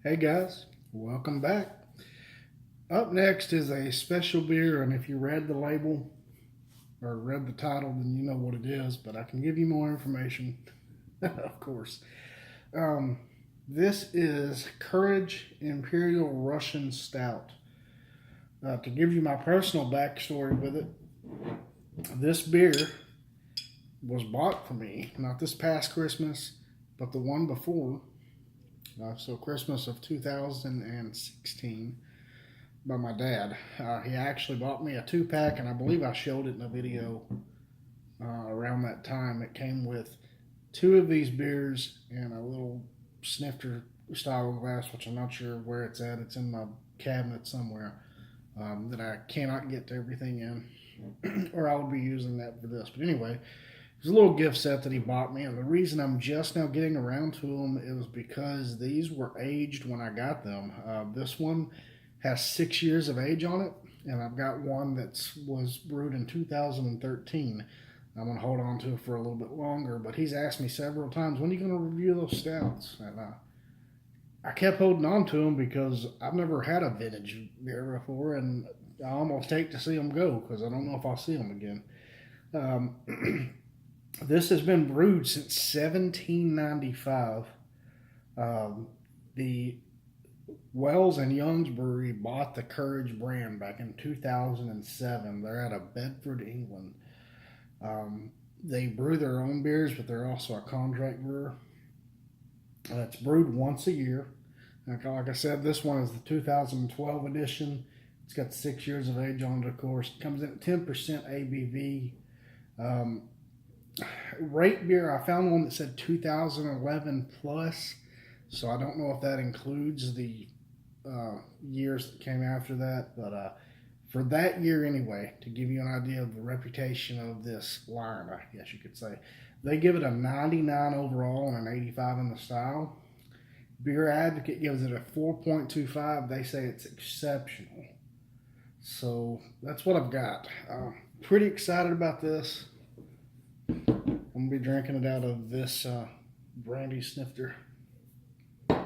Hey guys, welcome back. Up next is a special beer, and if you read the label or read the title, then you know what it is, but I can give you more information, of course. Um, this is Courage Imperial Russian Stout. To give you my personal backstory with it, this beer was bought for me, not this past Christmas, but the one before. So, Christmas of 2016. By my dad. He actually bought me a 2-pack, and I believe I showed it in a video around that time. It came with two of these beers and a little snifter style glass, which I'm not sure where it's at. It's in my cabinet somewhere that I cannot get to everything in, or I would be using that for this. But anyway, it was a little gift set that he bought me, and the reason I'm just now getting around to them is because these were aged when I got them. This one has 6 years of age on it, and I've got one that was brewed in 2013. I'm going to hold on to it for a little bit longer, but he's asked me several times, when are you going to review those stouts? And I kept holding on to them because I've never had a vintage beer before, and I almost hate to see them go because I don't know if I'll see them again. This has been brewed since 1795. The Wells and Young's Brewery bought the Courage brand back in 2007. They're out of Bedford, England. They brew their own beers, but they're also a contract brewer. It's brewed once a year. Like I said, this one is the 2012 edition. It's got 6 years of age on it, of course. It comes in at 10% ABV. Rate beer, I found one that said 2011 plus, so I don't know if that includes the years that came after that, but for that year anyway, to give you an idea of the reputation of this line, I guess you could say, they give it a 99 overall and an 85 in the style. Beer Advocate gives it a 4.25. They say it's exceptional. So that's what I've got. Pretty excited about this. I'm going to be drinking it out of this brandy snifter. Here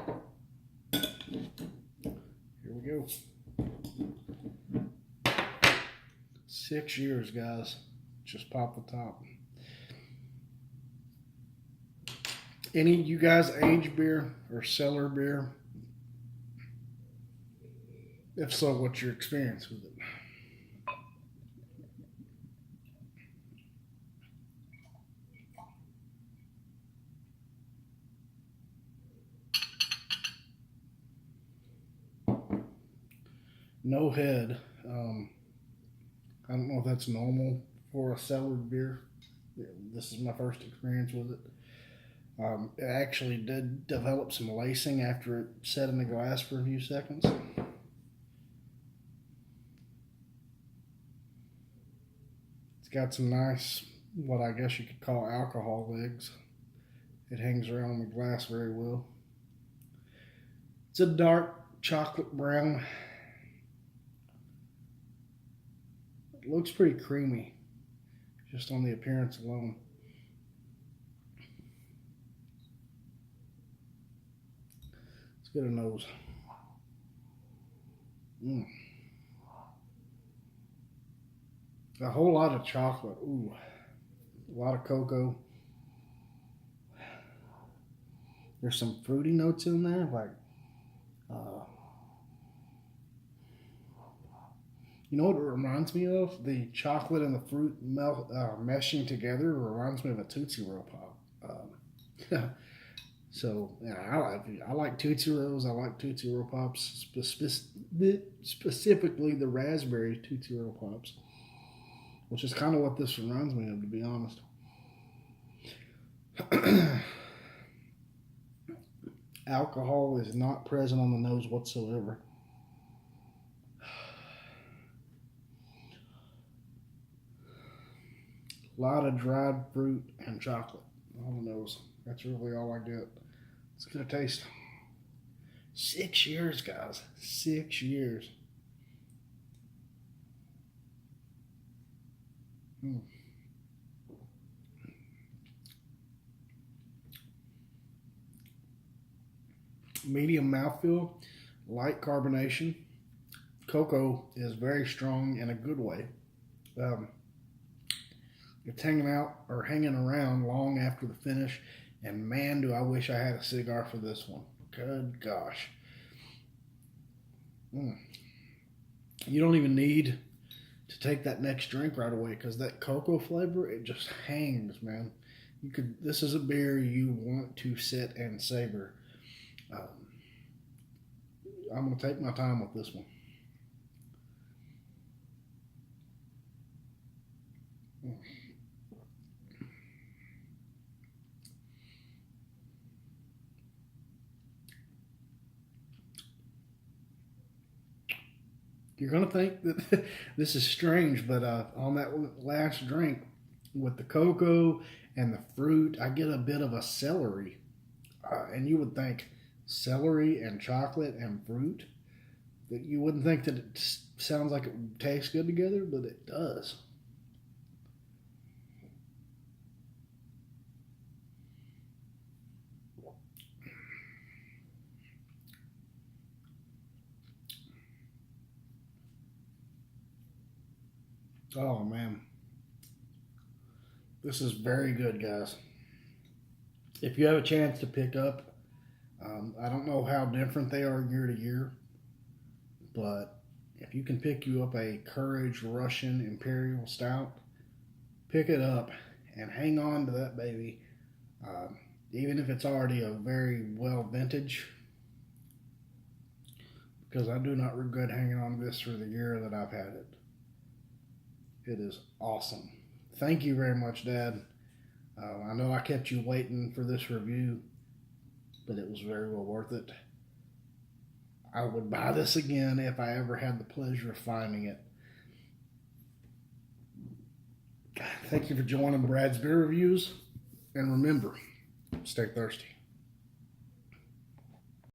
we go. 6 years, guys. Just pop the top. Any of you guys age beer or cellar beer? If so, what's your experience with it? No head. I don't know if that's normal for a cellared beer. This is my first experience with it. It actually did develop some lacing after it sat in the glass for a few seconds. It's got some nice, what I guess you could call alcohol legs. It hangs around the glass very well. It's a dark chocolate brown. It looks pretty creamy, just on the appearance alone. Let's get a nose. A whole lot of chocolate. Ooh, a lot of cocoa. There's some fruity notes in there, like you know what it reminds me of? The chocolate and the fruit meshing together reminds me of a Tootsie Roll Pop. So yeah, I like Tootsie Rolls. I like Tootsie Roll Pops, specifically the raspberry Tootsie Roll Pops, which is kind of what this reminds me of, to be honest. Alcohol is not present on the nose whatsoever. A lot of dried fruit and chocolate on the nose. That's really all I get. Let's get a taste. 6 years, guys. 6 years. medium mouthfeel, light carbonation. Cocoa is very strong in a good way. It's hanging out or hanging around long after the finish, and man, do I wish I had a cigar for this one. Good gosh. You don't even need to take that next drink right away because that cocoa flavor, it just hangs, man. This is a beer you want to sit and savor. I'm going to take my time with this one. You're going to think that this is strange, but on that last drink with the cocoa and the fruit, I get a bit of a celery. And you would think celery and chocolate and fruit, that you wouldn't think that it sounds like it tastes good together, but it does. Oh man, this is very good, guys. If you have a chance to pick up, I don't know how different they are year to year, but if you can pick you up a Courage Russian Imperial Stout, pick it up and hang on to that baby, even if it's already a very well vintage, because I do not regret hanging on to this for the year that I've had it. It is awesome. Thank you very much, Dad. I know I kept you waiting for this review, but it was very well worth it. I would buy this again if I ever had the pleasure of finding it. Thank you for joining Brad's Beer Reviews, and remember, stay thirsty.